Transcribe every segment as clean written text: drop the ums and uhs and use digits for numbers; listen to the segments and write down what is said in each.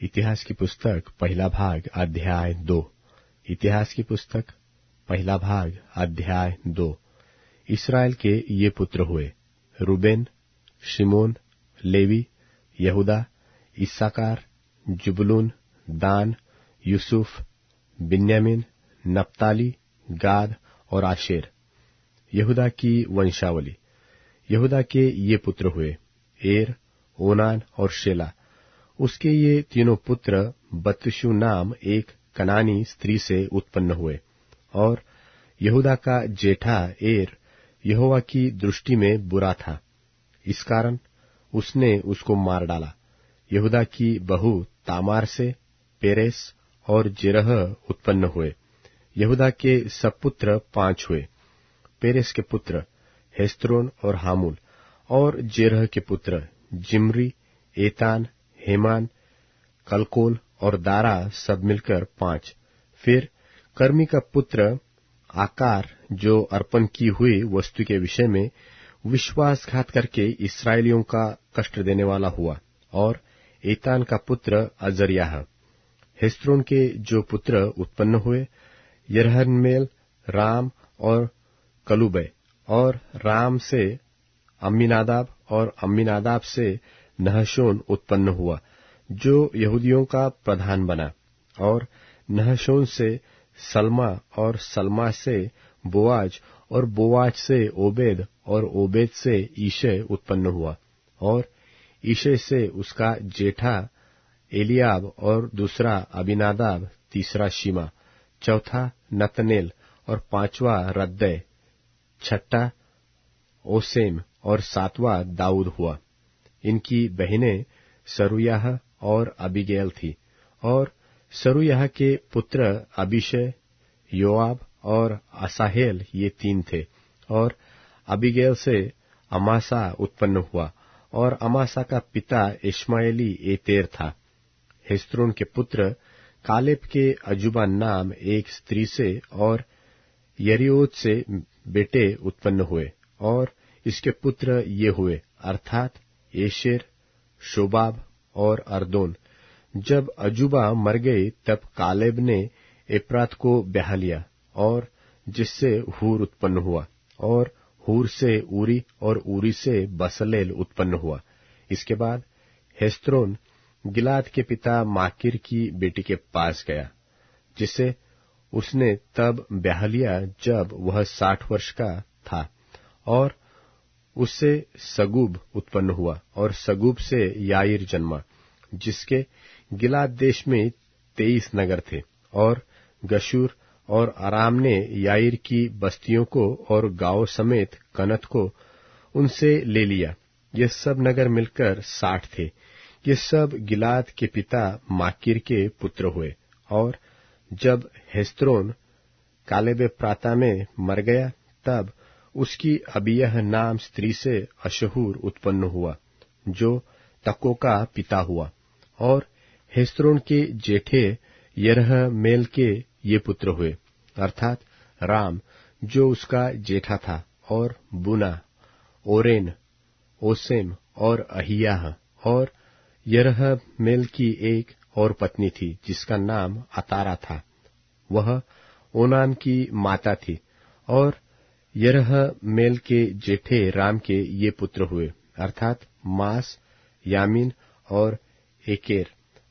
इतिहास की पुस्तक पहला भाग अध्याय 2। इतिहास की पुस्तक पहला भाग अध्याय 2। इस्राएल के ये पुत्र हुए, रूबेन, शिमोन, लेवी, यहूदा, इस्साकार, जुबलून, दान, यूसुफ, बिन्यामीन, नप्ताली, गाद और आशेर। यहूदा की वंशावली। यहूदा के ये पुत्र हुए, एर, ओनान और शेला। उसके ये तीनों पुत्र बतशु नाम एक कनानी स्त्री से उत्पन्न हुए। और यहूदा का जेठा एर यहोवा की दृष्टि में बुरा था, इस कारण उसने उसको मार डाला। यहूदा की बहू तामार से पेरेस और जेरह उत्पन्न हुए। यहूदा के सब पुत्र 5 हुए। पेरेस के पुत्र हेस्रोन और हामूल, और जेरह के पुत्र जिम्री, एतान, हेमान, कलकोल और दारा, सब मिलकर 5। फिर कर्मी का पुत्र आकार, जो अर्पण की हुई वस्तु के विषय में विश्वासघात करके इस्राएलियों का कष्ट देने वाला हुआ, और एतान का पुत्र अजर्याह। हेस्रोन के जो पुत्र उत्पन्न हुए, यरहमेल, राम और कलुबै। और राम से अम्मीनादाब, और अम्मीनादाब से नहशोन उत्पन्न हुआ, जो यहूदियों का प्रधान बना। और नहशोन से सल्मा, और सल्मा से बोआज, और बोआज से ओबेद, और ओबेद से ईशे उत्पन्न हुआ। और ईशे से उसका जेठा एलियाब, और दूसरा अबीनादाब, तीसरा शिमा, चौथा नतनेल, और 5वां रद्दै, छठा ओसेम, और 7वां दाऊद हुआ। इनकी बहनें सरूयाह और अबीगैल थी। और सरूयाह के पुत्र अबीशै, योआब और असाहेल, ये 3 थे। और अबीगैल से अमासा उत्पन्न हुआ, और अमासा का पिता इश्माएली एतेर था। हेस्रोन के पुत्र कालेब के अजूबा नाम एक स्त्री से और यरीओत से बेटे उत्पन्न हुए। और इसके पुत्र ये हुए, अर्थात एशेर, शोबाब और अर्दोन। जब अजूबा मर गए, तब कालेब ने एप्रात को ब्याह लिया, और जिससे हूर उत्पन्न हुआ। और हूर से ऊरी, और ऊरी से बसलेल उत्पन्न हुआ। इसके बाद हेस्रोन गिलाद के पिता माकीर की बेटी के पास गया, जिसे उसने तब ब्याह लिया जब वह 60 वर्ष का था। और उससे सगूब उत्पन्न हुआ, और सगूब से याईर जन्मा, जिसके गिलाद देश में 23 नगर थे। और गशूर और अराम ने याईर की बस्तियों को और गांव समेत कनत को उनसे ले लिया। ये सब नगर मिलकर 60 थे। ये सब गिलाद के पिता माकीर के पुत्र हुए। और जब हेस्रोन कालेब प्राता में मर गया, तब उसकी अबियह नाम स्त्री से अशहूर उत्पन्न हुआ, जो तको का पिता हुआ। और हेस्रोन के जेठे यरहमेल के ये पुत्र हुए, अर्थात राम, जो उसका जेठा था, और बुना, ओरेन, ओसेम और अहियाह। और यरहमेल की एक और पत्नी थी, जिसका नाम अतारा था, वह ओनान की माता थी। और यरहमेल के जेठे राम के ये पुत्र हुए, अर्थात मास, यामीन और एकेर।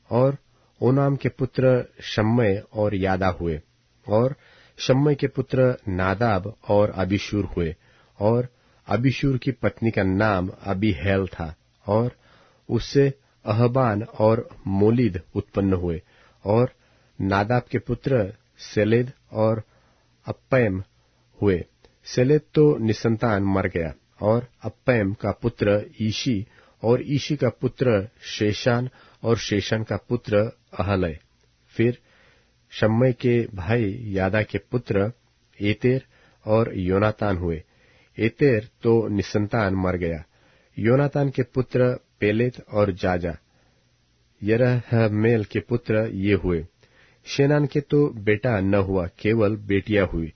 और ओनाम के पुत्र शम्मै और यादा हुए। और शम्मै के पुत्र नादाब और अबीशूर हुए। और अबीशूर की पत्नी का नाम अबीहैल था। और उससे अहबान और मोलिद उत्पन्न हुए। और नादाब के पुत्र सेलेद और अप्पैम हुए। सेलेद तो निसंतान मर गया। और अप्पैम का पुत्र ईशी, और ईशी का पुत्र शेशान, और शेशान का पुत्र अहलै। फिर शम्मै के भाई यादा के पुत्र एतेर और योनातान हुए। एतेर तो निसंतान मर गया। योनातान के पुत्र पेलेत और जाजा। यरहमेल के पुत्र ये हुए। शेनान के तो बेटा न हुआ, केवल बेटियां हुई।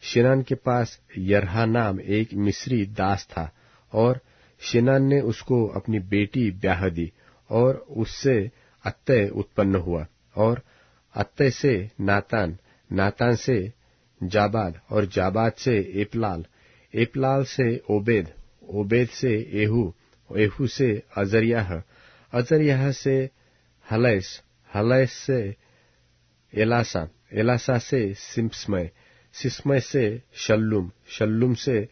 शेनान के पास यरहा नाम एक मिस्री दास था, और शेनान ने उसको अपनी बेटी ब्याह दी, और उससे अत्तय उत्पन्न हुआ, और अत्तय से नातान, नातान से जाबाद, और जाबाद से एपलाल, एपलाल से ओबेद, ओबेद से एहू, एहू से अजर्याह, अजर्याह से हलैस, हलैस से एलासा, एलासा से सिम्समय, सिस्मय से शल्लुम, शल्लुम से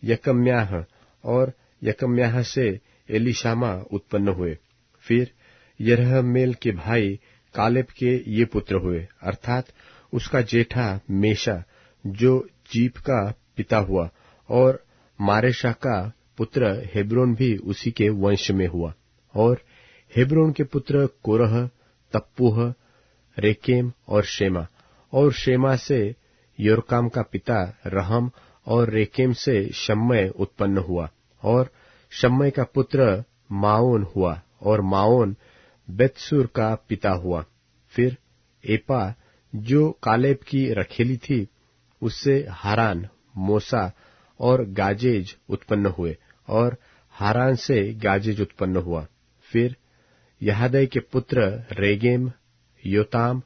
यकम्याह, और यकम्याह से एलिशामा उत्पन्न हुए। फिर यरहमेल के भाई कालेब के ये पुत्र हुए, अर्थात उसका जेठा मेशा जो जीप का पिता हुआ, और मारेशा का पुत्र हेब्रोन भी उसी के वंश में हुआ। और हेब्रोन के पुत्र कोरह, तप्पूह, रेकेम और शेमा, और शेमा से योरकाम का पिता रहम, और रेकेम से शम्मय उत्पन्न हुआ, और शम्मय का पुत्र माओन हुआ, और माओन बेतसूर का पिता हुआ। फिर एपा जो कालेब की रखेली थी, उससे हारान, मोसा और गाजेज उत्पन्न हुए, और हारान से गाजेज उत्पन्न हुआ। फिर यहादै के पुत्र रेगेम, योताम,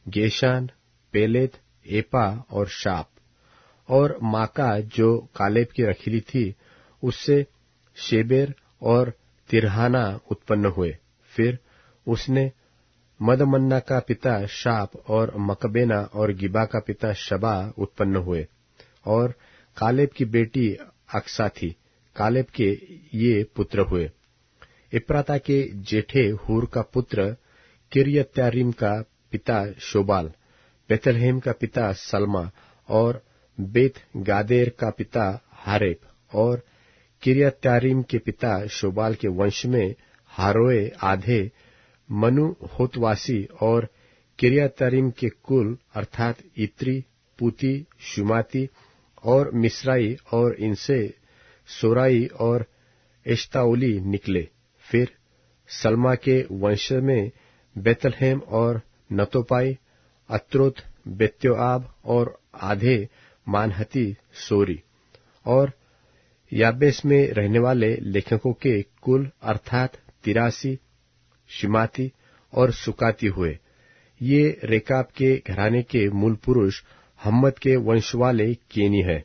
गेशान, पेलेत, एपा और शाप, और माका जो कालेब की रखीली थी, उससे शेबेर और तिरहाना उत्पन्न हुए। फिर उसने मदमन्ना का पिता शाप, और मकबेना और गिबा का पिता शबा उत्पन्न हुए। और कालेब की बेटी अक्सा थी। कालेब के ये पुत्र हुए। इप्राता के जेठे हूर का पुत्र किर्यत्यारीम का पिता शोबाल, बेथलहेम का पिता सल्मा, और बेत गादेर का पिता हारेप, और किर्यत्यारीम के पिता शोबाल के वंश में हारोए आधे मनु होतवासी, और किर्यत्यारीम के कुल अर्थात इत्री, पुती, शुमाती और मिस्राई, और इनसे सोराई और एश्ताओली निकले। फिर सल्मा के वंश में बेतलहेम और नतोपाई, अत्रोत, बेत्योआब और आधे मानहती सोरी, और याबेस में रहने वाले लेखकों के कुल अर्थात तिरासी, शिमाती और सुकाती हुए। ये रेकाब के घराने के मूल पुरुष हम्मद के वंश वाले केनी है।